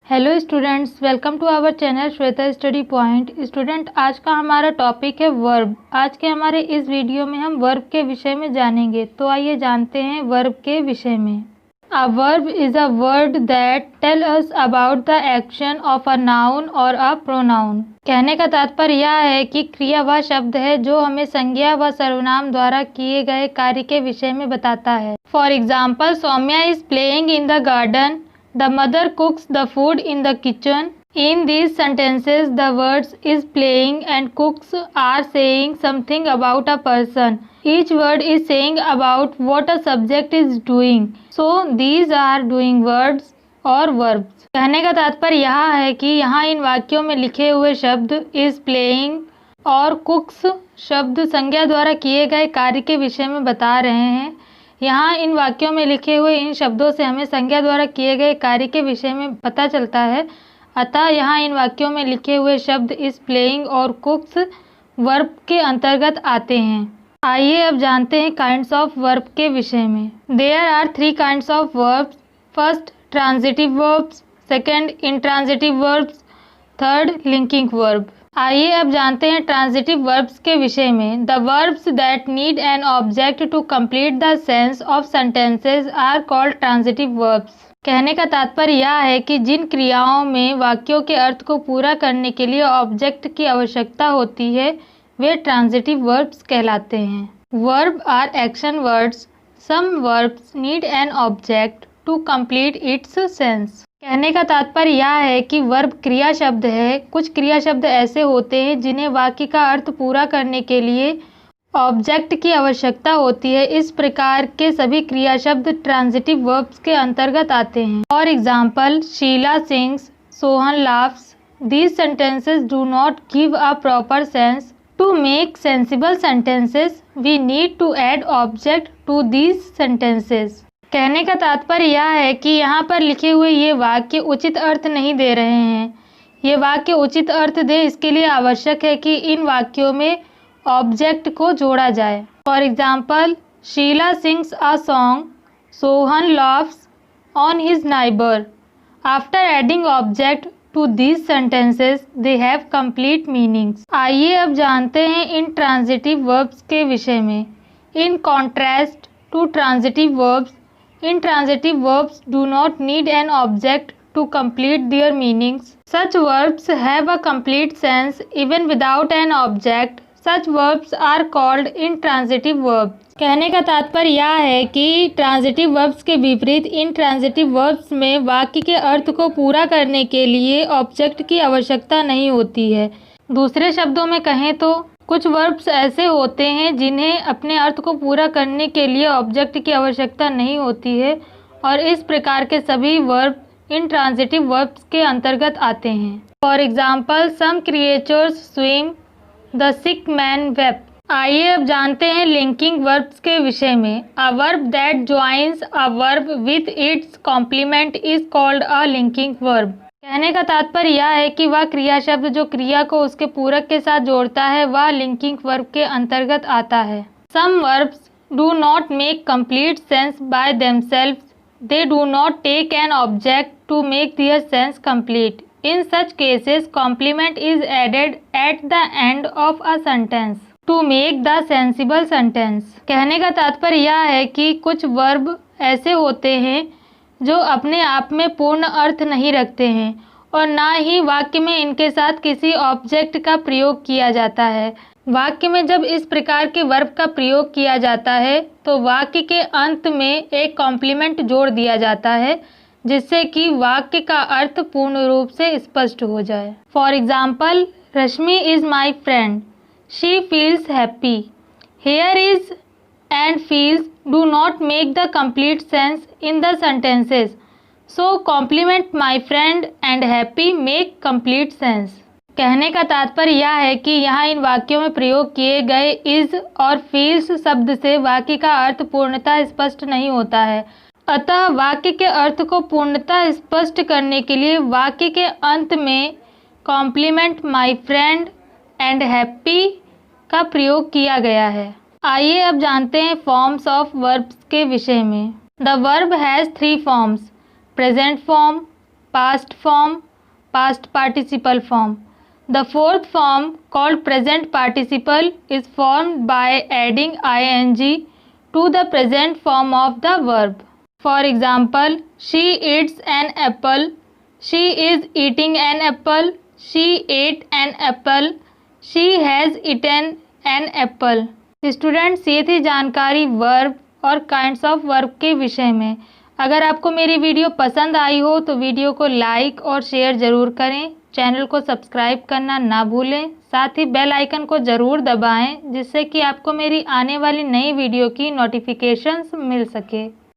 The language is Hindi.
Hello students, welcome to our channel Shweta study point. Student, आज का हमारा टॉपिक है वर्ब। आज के हमारे इस वीडियो में हम वर्ब के विषय में जानेंगे। तो आइए जानते हैं वर्ब के विषय में। A verb is a word that tell us about the action of a noun और अ प्रोनाउन। कहने का तात्पर्य यह है कि क्रिया वह शब्द है जो हमें संज्ञा व सर्वनाम द्वारा किए गए कार्य के विषय में बताता है। For example, Saumya is playing in the garden, the mother cooks the food in the kitchen. In these sentences, the words is playing and cooks are saying something about a person. Each word is saying about what a subject is doing. So these are doing words or verbs. कहने का तात्पर्य यह है कि यहाँ इन वाक्यों में लिखे हुए शब्द is playing और cooks शब्द संज्ञा द्वारा किए गए कार्य के विषय में बता रहे हैं। यहाँ इन वाक्यों में लिखे हुए इन शब्दों से हमें संज्ञा द्वारा किए गए कार्य के विषय में पता चलता है। अतः यहाँ इन वाक्यों में लिखे हुए शब्द इस प्लेइंग और कुक्स वर्ब के अंतर्गत आते हैं। आइए अब जानते हैं काइंड्स ऑफ वर्ब के विषय में। There are 3 kinds of verbs. First, transitive verbs. Second, intransitive verbs. Third, linking verb. आइए अब जानते हैं ट्रांजिटिव वर्ब्स के विषय में। The verbs that need an object to complete the sense of sentences are called transitive verbs. कहने का तात्पर्य यह है कि जिन क्रियाओं में वाक्यों के अर्थ को पूरा करने के लिए ऑब्जेक्ट की आवश्यकता होती है वे ट्रांजिटिव वर्ब्स कहलाते हैं। Verb are action words. Some verbs need an object to complete its sense. कहने का तात्पर्य यह है कि वर्ब क्रिया शब्द है। कुछ क्रिया शब्द ऐसे होते हैं जिन्हें वाक्य का अर्थ पूरा करने के लिए ऑब्जेक्ट की आवश्यकता होती है। इस प्रकार के सभी क्रिया शब्द ट्रांजिटिव वर्ब्स के अंतर्गत आते हैं। For example, Sheela sings, Sohan laughs. These sentences do not give a proper sense. To make sensible sentences we need to add object to these sentences. कहने का तात्पर्य यह है कि यहाँ पर लिखे हुए ये वाक्य उचित अर्थ नहीं दे रहे हैं। ये वाक्य उचित अर्थ दे, इसके लिए आवश्यक है कि इन वाक्यों में ऑब्जेक्ट को जोड़ा जाए। For example, Sheela sings a song, Sohan laughs on his neighbour. After adding object to these sentences they have complete meanings. आइए अब जानते हैं इन ट्रांजिटिव वर्ब्स के विषय में। In contrast to transitive verbs, intransitive verbs do not need an object to complete their meanings. Such verbs have a complete sense even without an object. Such verbs are called intransitive verbs. कहने का तात्पर्य यह है कि ट्रांजिटिव वर्ब्स के विपरीत इंट्रांजिटिव वर्ब्स में वाक्य के अर्थ को पूरा करने के लिए ऑब्जेक्ट की आवश्यकता नहीं होती है। दूसरे शब्दों में कहें तो कुछ वर्ब्स ऐसे होते हैं जिन्हें अपने अर्थ को पूरा करने के लिए ऑब्जेक्ट की आवश्यकता नहीं होती है और इस प्रकार के सभी वर्ब इंट्रांजिटिव वर्ब्स के अंतर्गत आते हैं। For example, some creatures swim, the sick man wept. आइए अब जानते हैं लिंकिंग वर्ब्स के विषय में। A verb that joins a verb with its complement is called a linking verb. कहने का तात्पर्य यह है कि वह क्रिया शब्द जो क्रिया को उसके पूरक के साथ जोड़ता है वह लिंकिंग वर्ब के अंतर्गत आता है। Some verbs do not make complete sense by themselves. They do not take an object to make their sense complete. In such cases complement is added at the end of a sentence to make the sensible sentence. कहने का तात्पर्य यह है कि कुछ वर्ब ऐसे होते हैं जो अपने आप में पूर्ण अर्थ नहीं रखते हैं और ना ही वाक्य में इनके साथ किसी ऑब्जेक्ट का प्रयोग किया जाता है। वाक्य में जब इस प्रकार के वर्ब का प्रयोग किया जाता है तो वाक्य के अंत में एक कॉम्प्लीमेंट जोड़ दिया जाता है जिससे कि वाक्य का अर्थ पूर्ण रूप से स्पष्ट हो जाए। For example, Rashmi is my friend, she feels happy. Here is and feels do not make the complete sense in the sentences. So complement my friend and happy make complete sense. कहने का तात्पर्य यह है कि यहाँ इन वाक्यों में प्रयोग किए गए is और feels शब्द से वाक्य का अर्थ पूर्णतः स्पष्ट नहीं होता है। अतः वाक्य के अर्थ को पूर्णतः स्पष्ट करने के लिए वाक्य के अंत में complement my friend and happy का प्रयोग किया गया है। आइए अब जानते हैं फॉर्म्स ऑफ वर्ब्स के विषय में। The verb has 3 forms: present form, past form, past participle form. The fourth form, called present participle, is formed by adding ing to the present form of the verb. For example, she eats an apple, she is eating an apple, she ate an apple, she has eaten an apple. Students, ये थी जानकारी वर्ब और काइंड्स ऑफ वर्ब के विषय में। अगर आपको मेरी वीडियो पसंद आई हो तो वीडियो को लाइक और शेयर ज़रूर करें। चैनल को सब्सक्राइब करना ना भूलें। साथ ही बेल आइकन को ज़रूर दबाएं जिससे कि आपको मेरी आने वाली नई वीडियो की नोटिफिकेशंस मिल सके।